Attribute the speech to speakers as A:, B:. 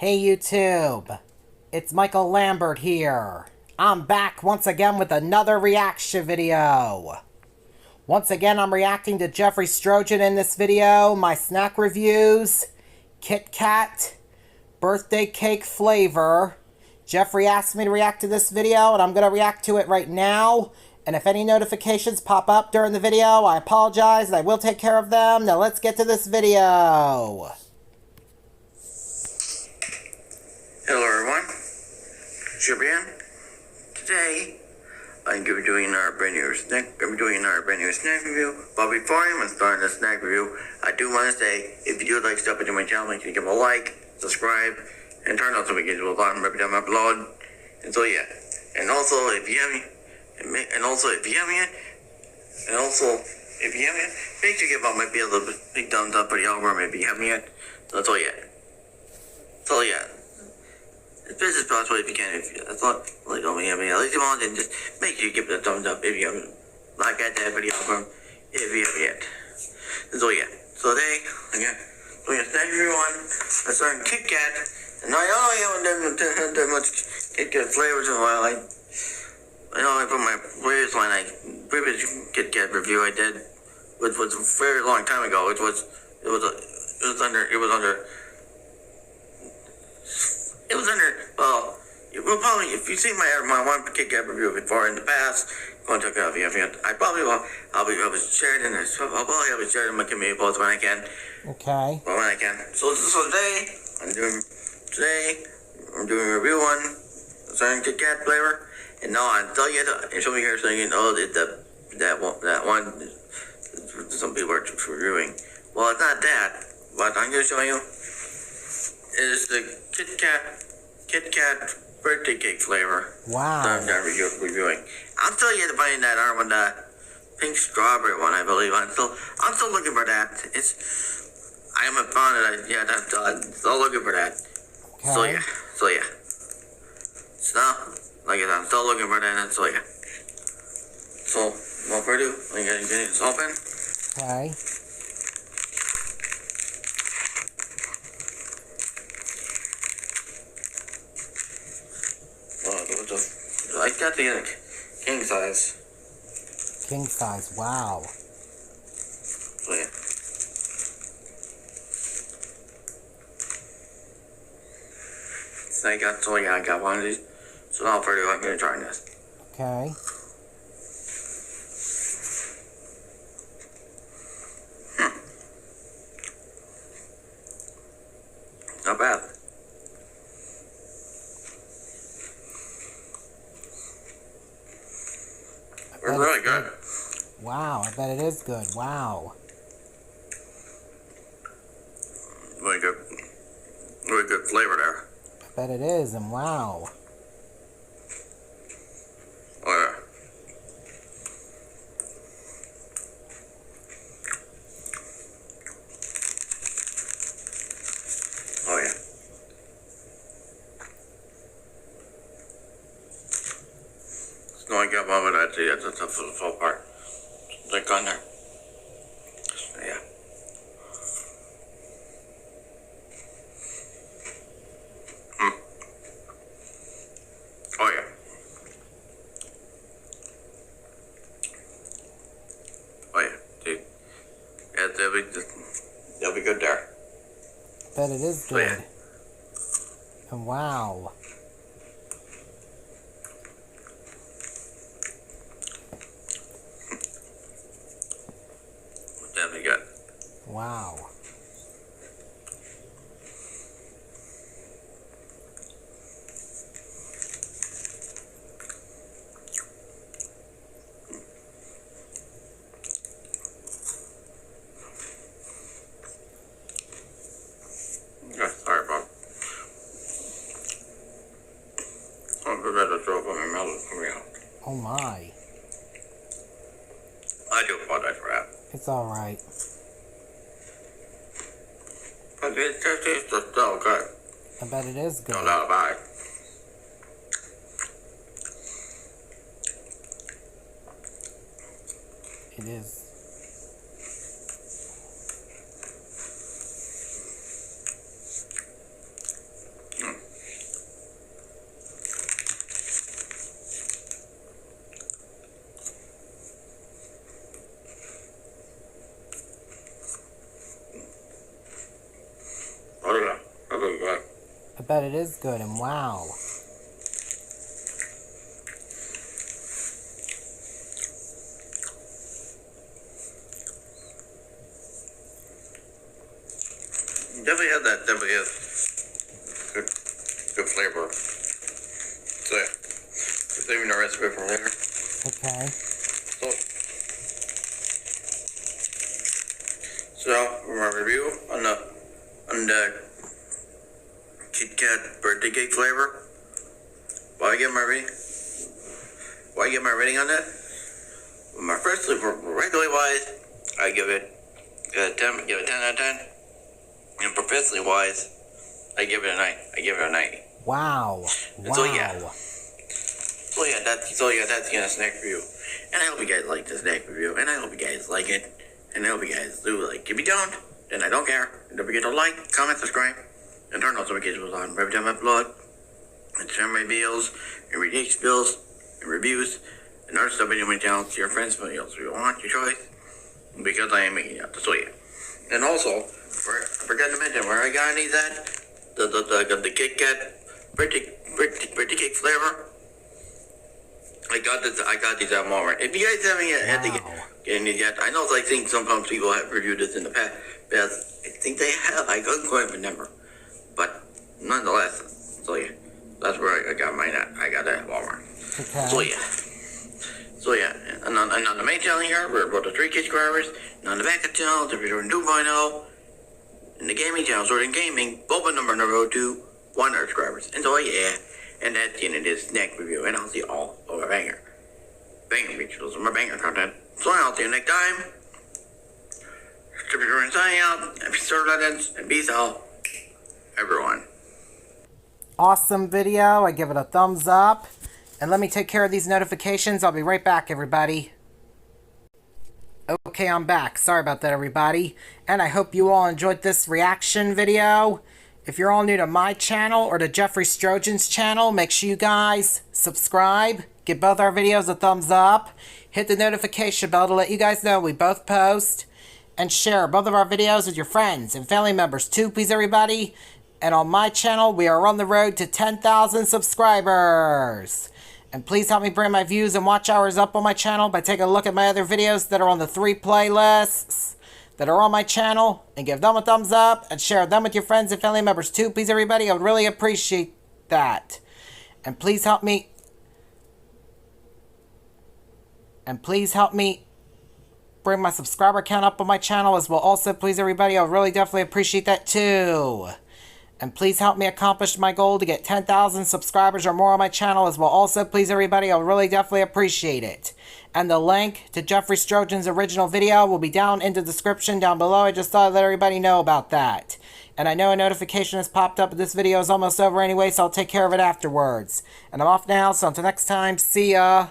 A: Hey YouTube, it's Michael Lambert here. I'm back once again with another reaction video. Once again, I'm reacting to Jeffrey Strojan in this video, my snack reviews, Kit Kat, birthday cake flavor. Jeffrey asked me to react to this video, and I'm going to react to it right now. And if any notifications pop up during the video, I apologize, and I will take care of them. Now let's get to this video.
B: Hello everyone, Shaban. Today I'm going to be doing our brand new snack review. But before I'm going to start the snack review, I do want to say, if you do like stuff into my channel, make sure you give a like, subscribe, and turn on notifications button every time I upload. And so yeah, and also if you haven't yet, make sure you give my video a big thumbs up for the algorithm if you haven't yet. So that's all yet. So yeah. As best as possible if you can. If you thought, like, at least you want, then just make sure you give it a thumbs up if you haven't. Like that video from if you haven't yet. So yeah. So today, again, so yeah, thank you everyone. I'm starting Kit Kat. And I know you haven't done that much Kit Kat flavors in a while. I know I put my previous Kit Kat review I did, which was a very long time ago. It was well, you will probably, if you've seen my one Kit Kat review before in the past, go and check it out if you haven't. I'll probably share it in my community post when I can.
A: Okay.
B: Well, when I can. So today, I'm doing a review on certain Kit Kat flavor. And now I'll tell you, and show me here saying, oh, that one, some people are reviewing. Well, it's not that. What I'm going to show you is the Kit Kat birthday cake flavor.
A: Wow.
B: That I'm reviewing. I'm still yet to find that one, the pink strawberry one, I believe. I'm still looking for that. I haven't found it yet. I'm still looking for that.
A: Okay.
B: So yeah. So, like I said, I'm still looking for that. So yeah. So, without further ado, let me get this open.
A: Okay.
B: I got the king size.
A: King size, wow.
B: So yeah. So I got one of these. So now further, I'm gonna try this.
A: Okay.
B: Not bad. It's really good.
A: Wow, I bet it is good. Wow.
B: Really good flavor there.
A: I bet it is, and wow.
B: Oh yeah. Oh yeah. So I got one of that. That's a full part. Like on there. Yeah. Oh yeah. Oh yeah, dude. Yeah, that'll be good there.
A: I bet it is
B: So,
A: good.
B: yeah.
A: And wow.
B: Definitely good.
A: Wow.
B: Yeah, sorry about. I'm prepared to throw up on my mouth coming out.
A: Oh my.
B: I do apologize for that.
A: It's alright.
B: But it's still good.
A: I bet it is good.
B: No doubt about it.
A: It is. bet it is good, and wow.
B: Definitely have that. Definitely has good flavor. So yeah, saving the recipe for later.
A: Okay.
B: So my review on the Kit Kat birthday cake flavor. Why I get my rating on that? My first regularly wise, I give it a 10. Give it 10 out of 10. And professionally wise, I give it a 9. I give it a 90.
A: Wow. Wow.
B: So yeah, that's the snack review. And I hope you guys like the snack review. And I hope you guys like it. And I hope you guys do like. If you don't, then I don't care. And don't forget to like, comment, subscribe, and turn on notifications on every time I upload. And share my videos, and read bills, and reviews, and other stuff video my channel to your friends, family, else if you want, your choice. Because I am making it. So yeah. And also, I forgot to mention where I got these at. The Kit Kat birthday cake flavor. I got these at Walmart. If you guys haven't had to get any yet, I know I think sometimes people have reviewed this in the past. But I think they have. I couldn't quite remember. But nonetheless, so yeah, that's where I got mine at. I got that at Walmart.
A: Okay.
B: So yeah, and on the main channel here, we're about the 3K subscribers. And on the back of the channel, we're doing 2.0. And the gaming channel, so in gaming, both number to 100 subscribers. And so yeah, and that's the end of this snack review. And I'll see you all over banger videos, my banger content. So I'll see you next time. Distributor and signing out. Happy Star Legends and peace out, everyone.
A: Awesome video. I give it a thumbs up. And let me take care of these notifications. I'll be right back, everybody. Okay, I'm back. Sorry about that, everybody. And I hope you all enjoyed this reaction video. If you're all new to my channel or to Jeffrey Strojan's channel, make sure you guys subscribe. Give both our videos a thumbs up. Hit the notification bell to let you guys know we both post. And share both of our videos with your friends and family members too, please, everybody. And on my channel, we are on the road to 10,000 subscribers. And please help me bring my views and watch hours up on my channel by taking a look at my other videos that are on the 3 playlists that are on my channel. And give them a thumbs up and share them with your friends and family members too, please, everybody. I would really appreciate that. And please help me. Bring my subscriber count up on my channel as well. Also, please, everybody, I would really definitely appreciate that too. And please help me accomplish my goal to get 10,000 subscribers or more on my channel as well. Also, please, everybody, I would really definitely appreciate it. And the link to Jeffrey Strojan's original video will be down in the description down below. I just thought I'd let everybody know about that. And I know a notification has popped up, but this video is almost over anyway, so I'll take care of it afterwards. And I'm off now, so until next time, see ya.